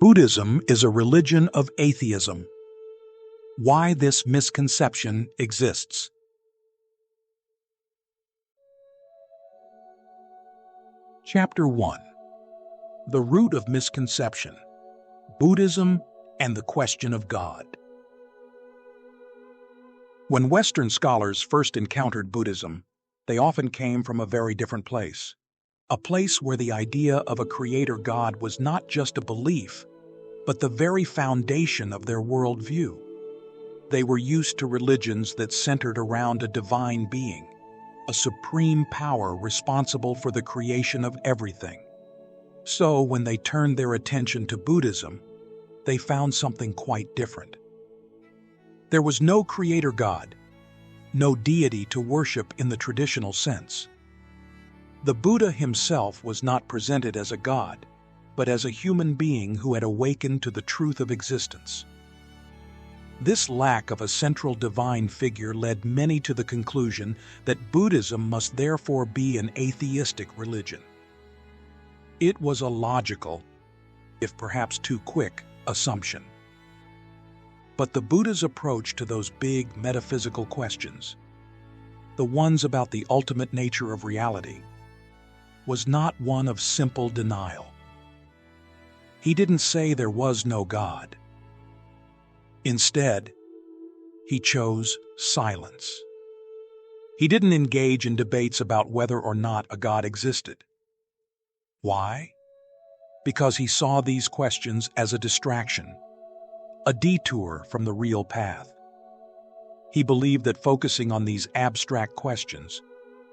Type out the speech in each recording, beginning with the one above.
Buddhism is a religion of atheism. Why this misconception exists. Chapter 1. The Root of Misconception, Buddhism and the Question of God. When Western scholars first encountered Buddhism, they often came from a very different place. A place where the idea of a creator God was not just a belief, but the very foundation of their worldview. They were used to religions that centered around a divine being, a supreme power responsible for the creation of everything. So when they turned their attention to Buddhism, they found something quite different. There was no creator God, no deity to worship in the traditional sense. The Buddha himself was not presented as a god, but as a human being who had awakened to the truth of existence. This lack of a central divine figure led many to the conclusion that Buddhism must therefore be an atheistic religion. It was a logical, if perhaps too quick, assumption. But the Buddha's approach to those big metaphysical questions, the ones about the ultimate nature of reality, was not one of simple denial. He didn't say there was no God. Instead, he chose silence. He didn't engage in debates about whether or not a God existed. Why? Because he saw these questions as a distraction, a detour from the real path. He believed that focusing on these abstract questions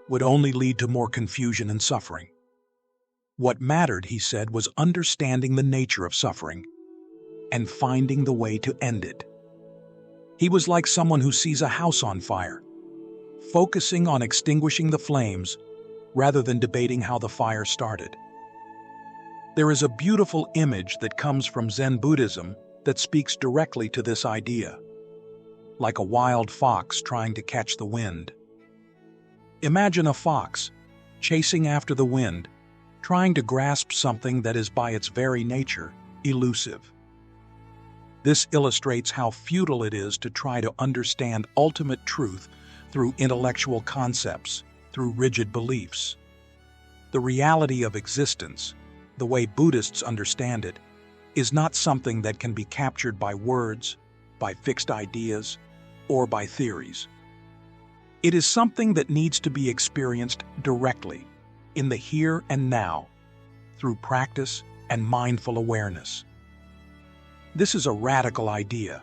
would only lead to more confusion and suffering. What mattered, he said, was understanding the nature of suffering and finding the way to end it. He was like someone who sees a house on fire, focusing on extinguishing the flames rather than debating how the fire started. There is a beautiful image that comes from Zen Buddhism that speaks directly to this idea, like a wild fox trying to catch the wind. Imagine a fox chasing after the wind, trying to grasp something that is by its very nature elusive. This illustrates how futile it is to try to understand ultimate truth through intellectual concepts, through rigid beliefs. The reality of existence, the way Buddhists understand it, is not something that can be captured by words, by fixed ideas, or by theories. It is something that needs to be experienced directly, in the here and now, through practice and mindful awareness. This is a radical idea,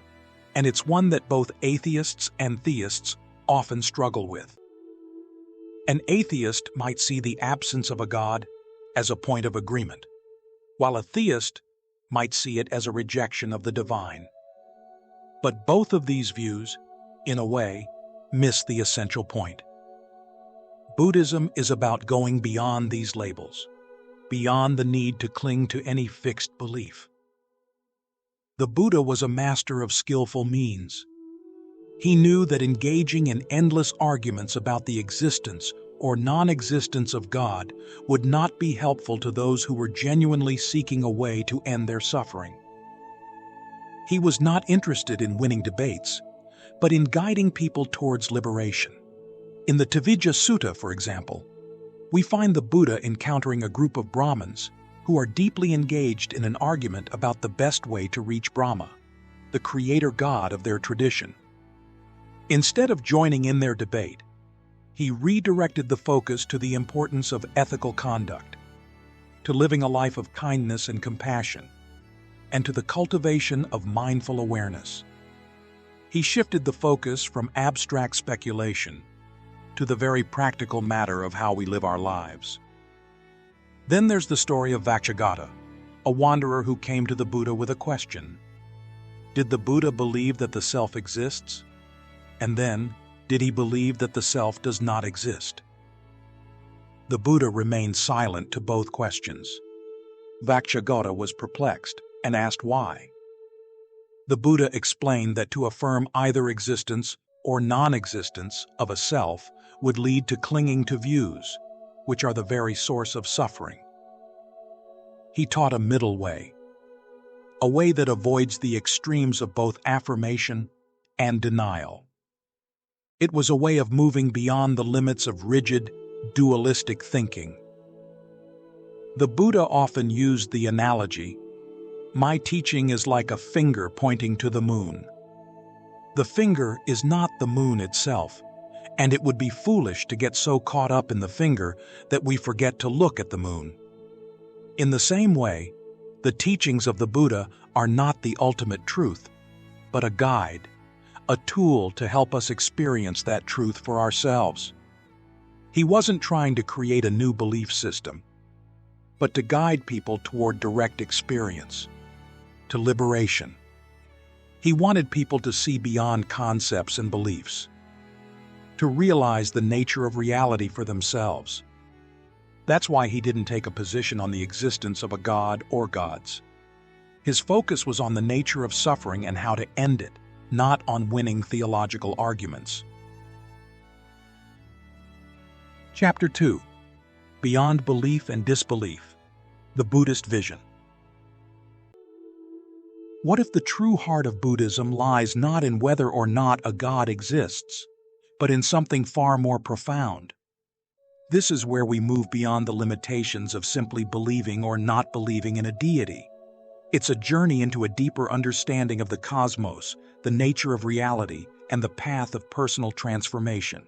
and it's one that both atheists and theists often struggle with. An atheist might see the absence of a God as a point of agreement, while a theist might see it as a rejection of the divine. But both of these views, in a way, miss the essential point. Buddhism is about going beyond these labels, beyond the need to cling to any fixed belief. The Buddha was a master of skillful means. He knew that engaging in endless arguments about the existence or non-existence of God would not be helpful to those who were genuinely seeking a way to end their suffering. He was not interested in winning debates, but in guiding people towards liberation. In the Tavijja Sutta, for example, we find the Buddha encountering a group of Brahmins who are deeply engaged in an argument about the best way to reach Brahma, the creator god of their tradition. Instead of joining in their debate, he redirected the focus to the importance of ethical conduct, to living a life of kindness and compassion, and to the cultivation of mindful awareness. He shifted the focus from abstract speculation to the very practical matter of how we live our lives. Then there's the story of Vakshagata, a wanderer who came to the Buddha with a question. Did the Buddha believe that the self exists? And then, did he believe that the self does not exist? The Buddha remained silent to both questions. Vakshagata was perplexed and asked why. The Buddha explained that to affirm either existence or non-existence of a self would lead to clinging to views, which are the very source of suffering. He taught a middle way. a way that avoids the extremes of both affirmation and denial. It was a way of moving beyond the limits of rigid, dualistic thinking. The Buddha often used the analogy, "My teaching is like a finger pointing to the moon." The finger is not the moon itself, and it would be foolish to get so caught up in the finger that we forget to look at the moon. In the same way, the teachings of the Buddha are not the ultimate truth, but a guide, a tool to help us experience that truth for ourselves. He wasn't trying to create a new belief system, but to guide people toward direct experience, to liberation. He wanted people to see beyond concepts and beliefs, to realize the nature of reality for themselves. That's why he didn't take a position on the existence of a god or gods. His focus was on the nature of suffering and how to end it, not on winning theological arguments. Chapter 2. Beyond Belief and Disbelief, the Buddhist Vision. What if the true heart of Buddhism lies not in whether or not a god exists, but in something far more profound? This is where we move beyond the limitations of simply believing or not believing in a deity. It's a journey into a deeper understanding of the cosmos, the nature of reality, and the path of personal transformation.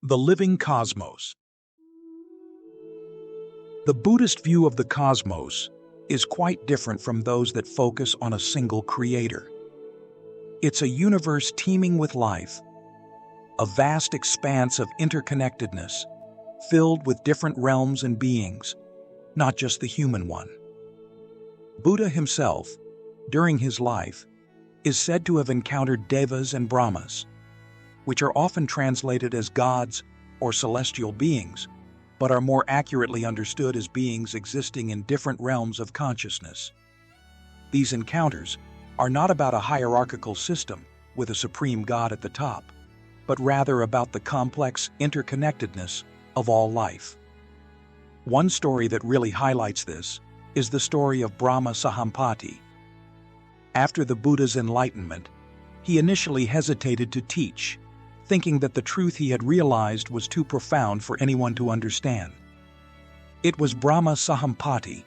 The living cosmos. The Buddhist view of the cosmos is quite different from those that focus on a single creator. It's a universe teeming with life, a vast expanse of interconnectedness, filled with different realms and beings, not just the human one. Buddha himself, during his life, is said to have encountered devas and brahmas, which are often translated as gods or celestial beings, but are more accurately understood as beings existing in different realms of consciousness. These encounters are not about a hierarchical system with a supreme god at the top, but rather about the complex interconnectedness of all life. One story that really highlights this is the story of Brahma Sahampati. After the Buddha's enlightenment, he initially hesitated to teach, thinking that the truth he had realized was too profound for anyone to understand. It was Brahma Sahampati,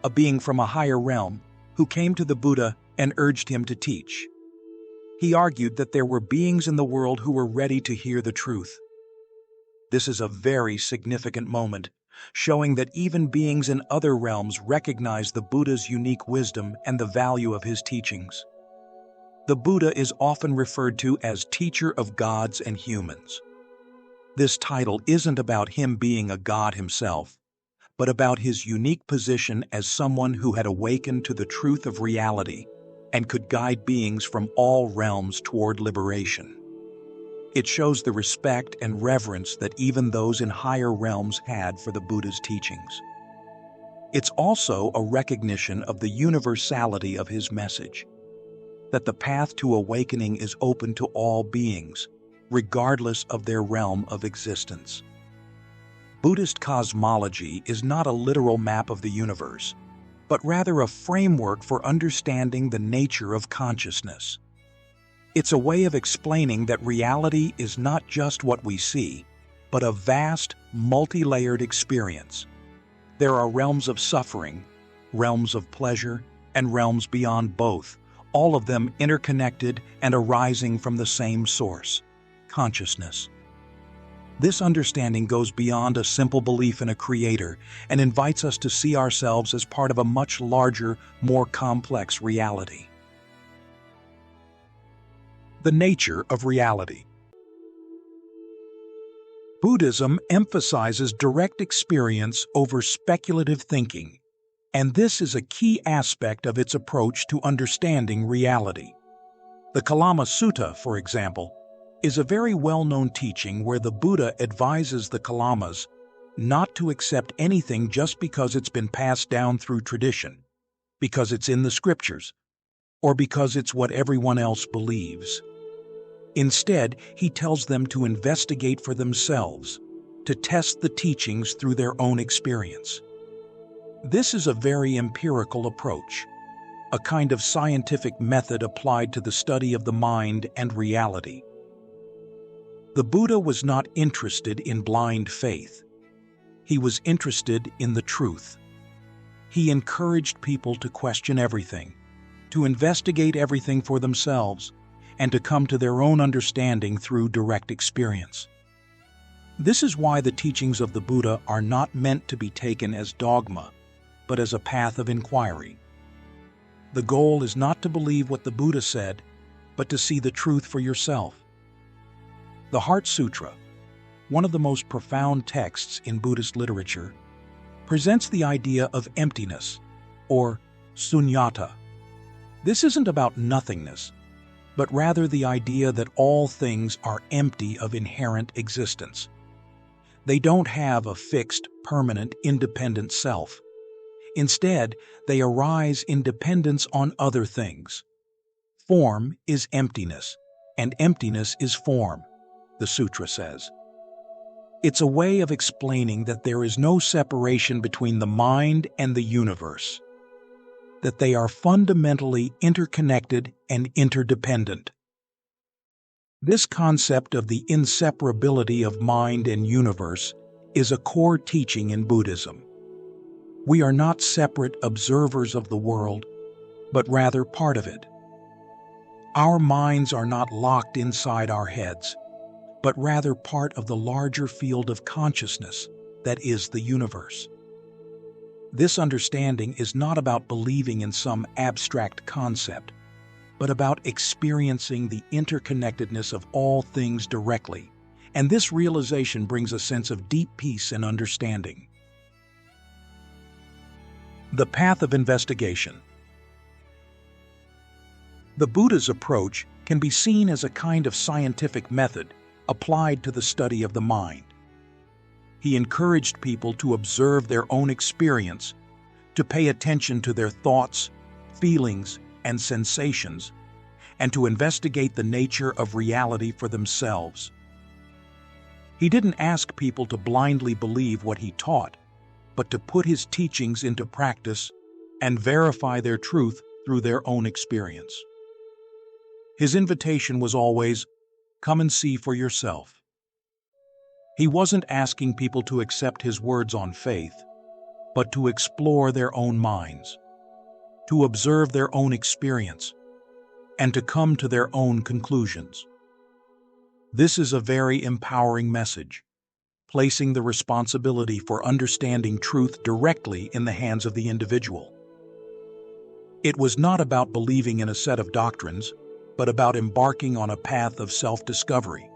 a being from a higher realm, who came to the Buddha and urged him to teach. He argued that there were beings in the world who were ready to hear the truth. This is a very significant moment, showing that even beings in other realms recognize the Buddha's unique wisdom and the value of his teachings. The Buddha is often referred to as teacher of gods and humans. This title isn't about him being a god himself, but about his unique position as someone who had awakened to the truth of reality and could guide beings from all realms toward liberation. It shows the respect and reverence that even those in higher realms had for the Buddha's teachings. It's also a recognition of the universality of his message, that the path to awakening is open to all beings, regardless of their realm of existence. Buddhist cosmology is not a literal map of the universe, but rather a framework for understanding the nature of consciousness. It's a way of explaining that reality is not just what we see, but a vast, multi-layered experience. There are realms of suffering, realms of pleasure, and realms beyond both, all of them interconnected and arising from the same source, consciousness. This understanding goes beyond a simple belief in a creator and invites us to see ourselves as part of a much larger, more complex reality. The nature of reality. Buddhism emphasizes direct experience over speculative thinking, and this is a key aspect of its approach to understanding reality. The Kalama Sutta, for example, is a very well-known teaching where the Buddha advises the Kalamas not to accept anything just because it's been passed down through tradition, because it's in the scriptures, or because it's what everyone else believes. Instead, he tells them to investigate for themselves, to test the teachings through their own experience. This is a very empirical approach, a kind of scientific method applied to the study of the mind and reality. The Buddha was not interested in blind faith. He was interested in the truth. He encouraged people to question everything, to investigate everything for themselves, and to come to their own understanding through direct experience. This is why the teachings of the Buddha are not meant to be taken as dogma, but as a path of inquiry. The goal is not to believe what the Buddha said, but to see the truth for yourself. The Heart Sutra, one of the most profound texts in Buddhist literature, presents the idea of emptiness, or sunyata. This isn't about nothingness, but rather the idea that all things are empty of inherent existence. They don't have a fixed, permanent, independent self. Instead, they arise in dependence on other things. Form is emptiness, and emptiness is form, the sutra says. It's a way of explaining that there is no separation between the mind and the universe, that they are fundamentally interconnected and interdependent. This concept of the inseparability of mind and universe is a core teaching in Buddhism. We are not separate observers of the world, but rather part of it. Our minds are not locked inside our heads, but rather part of the larger field of consciousness that is the universe. This understanding is not about believing in some abstract concept, but about experiencing the interconnectedness of all things directly, and this realization brings a sense of deep peace and understanding. The path of investigation. The Buddha's approach can be seen as a kind of scientific method applied to the study of the mind. He encouraged people to observe their own experience, to pay attention to their thoughts, feelings, and sensations, and to investigate the nature of reality for themselves. He didn't ask people to blindly believe what he taught, but to put his teachings into practice and verify their truth through their own experience. His invitation was always, "Come and see for yourself." He wasn't asking people to accept his words on faith, but to explore their own minds, to observe their own experience, and to come to their own conclusions. This is a very empowering message, placing the responsibility for understanding truth directly in the hands of the individual. It was not about believing in a set of doctrines, but about embarking on a path of self-discovery.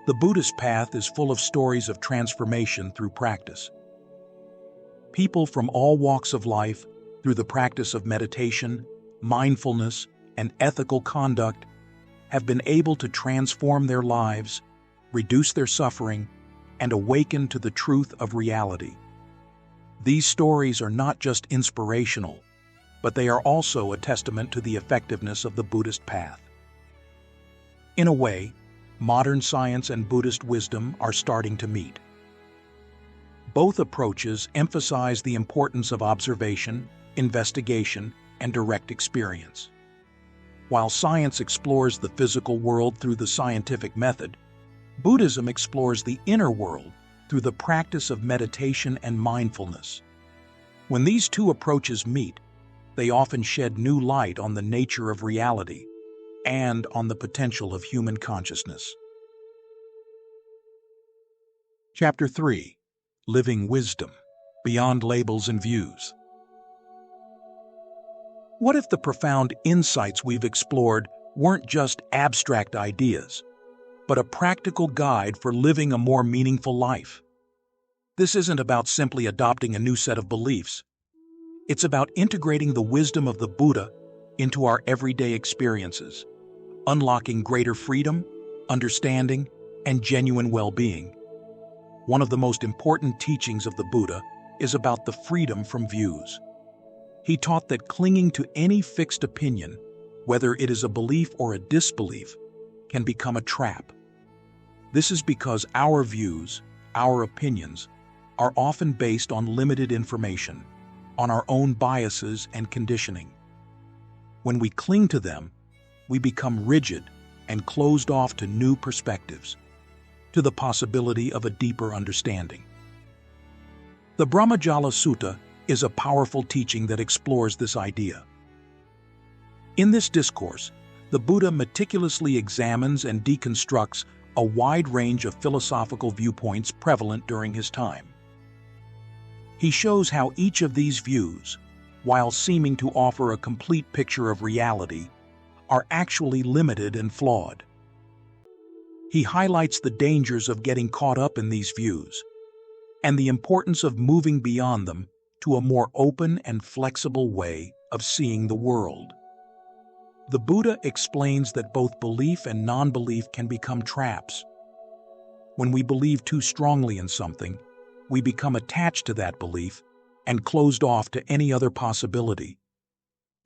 The Buddhist path is full of stories of transformation through practice. People from all walks of life, through the practice of meditation, mindfulness, and ethical conduct, have been able to transform their lives, reduce their suffering, and awaken to the truth of reality. These stories are not just inspirational, but they are also a testament to the effectiveness of the Buddhist path. In a way, modern science and Buddhist wisdom are starting to meet. Both approaches emphasize the importance of observation, investigation, and direct experience. While science explores the physical world through the scientific method, Buddhism explores the inner world through the practice of meditation and mindfulness. When these two approaches meet, they often shed new light on the nature of reality and on the potential of human consciousness. Chapter 3. Living Wisdom, Beyond Labels and Views. What if the profound insights we've explored weren't just abstract ideas, but a practical guide for living a more meaningful life? This isn't about simply adopting a new set of beliefs. It's about integrating the wisdom of the Buddha into our everyday experiences, unlocking greater freedom, understanding, and genuine well-being. One of the most important teachings of the Buddha is about the freedom from views. He taught that clinging to any fixed opinion, whether it is a belief or a disbelief, can become a trap. This is because our views, our opinions, are often based on limited information, on our own biases and conditioning. When we cling to them, we become rigid and closed off to new perspectives, to the possibility of a deeper understanding. The Brahmajala Sutta is a powerful teaching that explores this idea. In this discourse, the Buddha meticulously examines and deconstructs a wide range of philosophical viewpoints prevalent during his time. He shows how each of these views, while seeming to offer a complete picture of reality, are actually limited and flawed. He highlights the dangers of getting caught up in these views, and the importance of moving beyond them to a more open and flexible way of seeing the world. The Buddha explains that both belief and non-belief can become traps. When we believe too strongly in something, we become attached to that belief and closed off to any other possibility.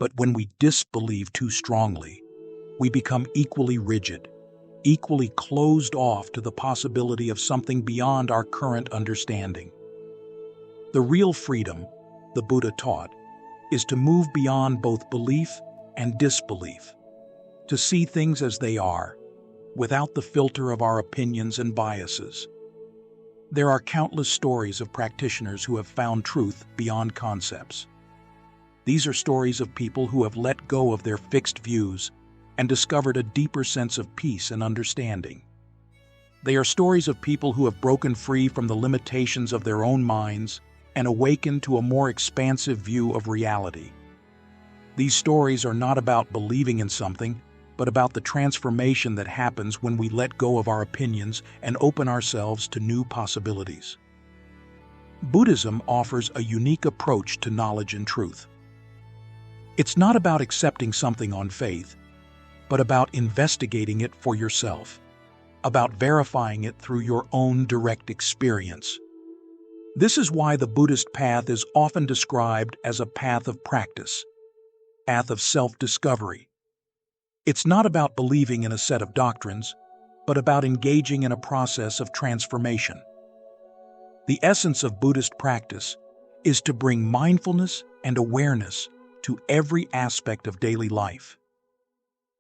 But when we disbelieve too strongly, we become equally rigid, equally closed off to the possibility of something beyond our current understanding. The real freedom, the Buddha taught, is to move beyond both belief and disbelief, to see things as they are, without the filter of our opinions and biases. There are countless stories of practitioners who have found truth beyond concepts. These are stories of people who have let go of their fixed views and discovered a deeper sense of peace and understanding. They are stories of people who have broken free from the limitations of their own minds and awakened to a more expansive view of reality. These stories are not about believing in something, but about the transformation that happens when we let go of our opinions and open ourselves to new possibilities. Buddhism offers a unique approach to knowledge and truth. It's not about accepting something on faith, but about investigating it for yourself, about verifying it through your own direct experience. This is why the Buddhist path is often described as a path of practice, path of self-discovery. It's not about believing in a set of doctrines, but about engaging in a process of transformation. The essence of Buddhist practice is to bring mindfulness and awareness to every aspect of daily life.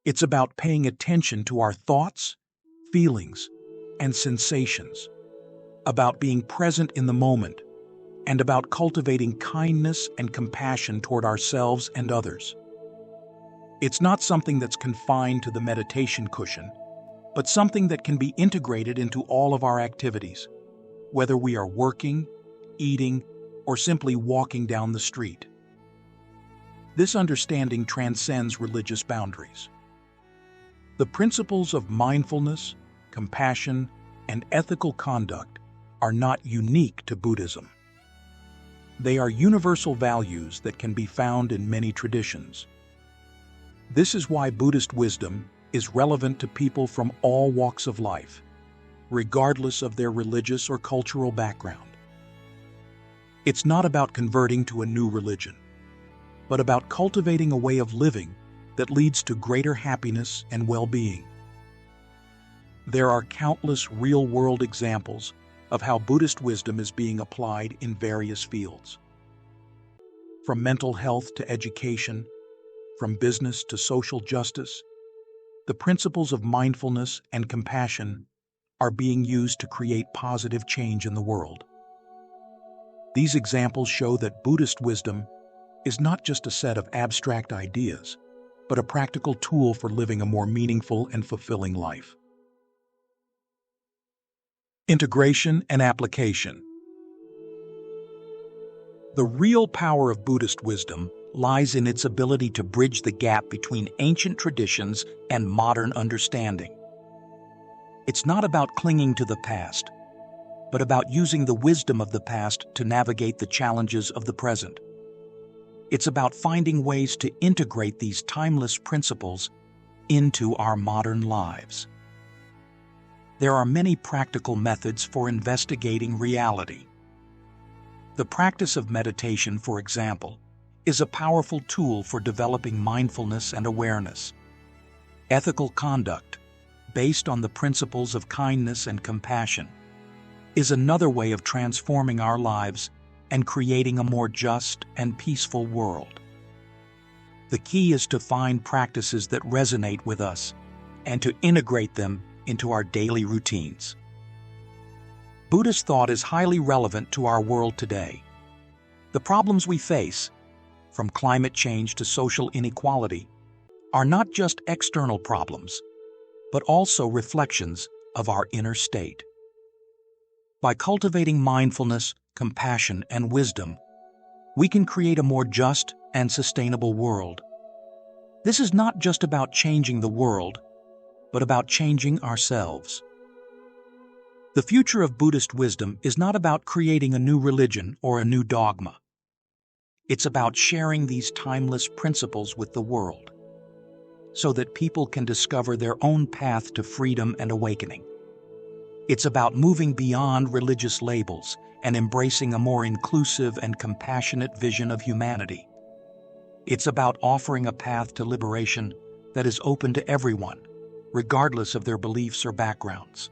It's about paying attention to our thoughts, feelings, and sensations, about being present in the moment, and about cultivating kindness and compassion toward ourselves and others. It's not something that's confined to the meditation cushion, but something that can be integrated into all of our activities, whether we are working, eating, or simply walking down the street. This understanding transcends religious boundaries. The principles of mindfulness, compassion, and ethical conduct are not unique to Buddhism. They are universal values that can be found in many traditions. This is why Buddhist wisdom is relevant to people from all walks of life, regardless of their religious or cultural background. It's not about converting to a new religion, but about cultivating a way of living that leads to greater happiness and well-being. There are countless real-world examples of how Buddhist wisdom is being applied in various fields. From mental health to education, from business to social justice, the principles of mindfulness and compassion are being used to create positive change in the world. These examples show that Buddhist wisdom is not just a set of abstract ideas, but a practical tool for living a more meaningful and fulfilling life. Integration and application. The real power of Buddhist wisdom lies in its ability to bridge the gap between ancient traditions and modern understanding. It's not about clinging to the past, but about using the wisdom of the past to navigate the challenges of the present. It's about finding ways to integrate these timeless principles into our modern lives. There are many practical methods for investigating reality. The practice of meditation, for example, is a powerful tool for developing mindfulness and awareness. Ethical conduct, based on the principles of kindness and compassion, is another way of transforming our lives and creating a more just and peaceful world. The key is to find practices that resonate with us and to integrate them into our daily routines. Buddhist thought is highly relevant to our world today. The problems we face, from climate change to social inequality, are not just external problems, but also reflections of our inner state. By cultivating mindfulness, compassion, and wisdom, we can create a more just and sustainable world. This is not just about changing the world, but about changing ourselves. The future of Buddhist wisdom is not about creating a new religion or a new dogma. It's about sharing these timeless principles with the world, so that people can discover their own path to freedom and awakening. It's about moving beyond religious labels and embracing a more inclusive and compassionate vision of humanity. It's about offering a path to liberation that is open to everyone, regardless of their beliefs or backgrounds.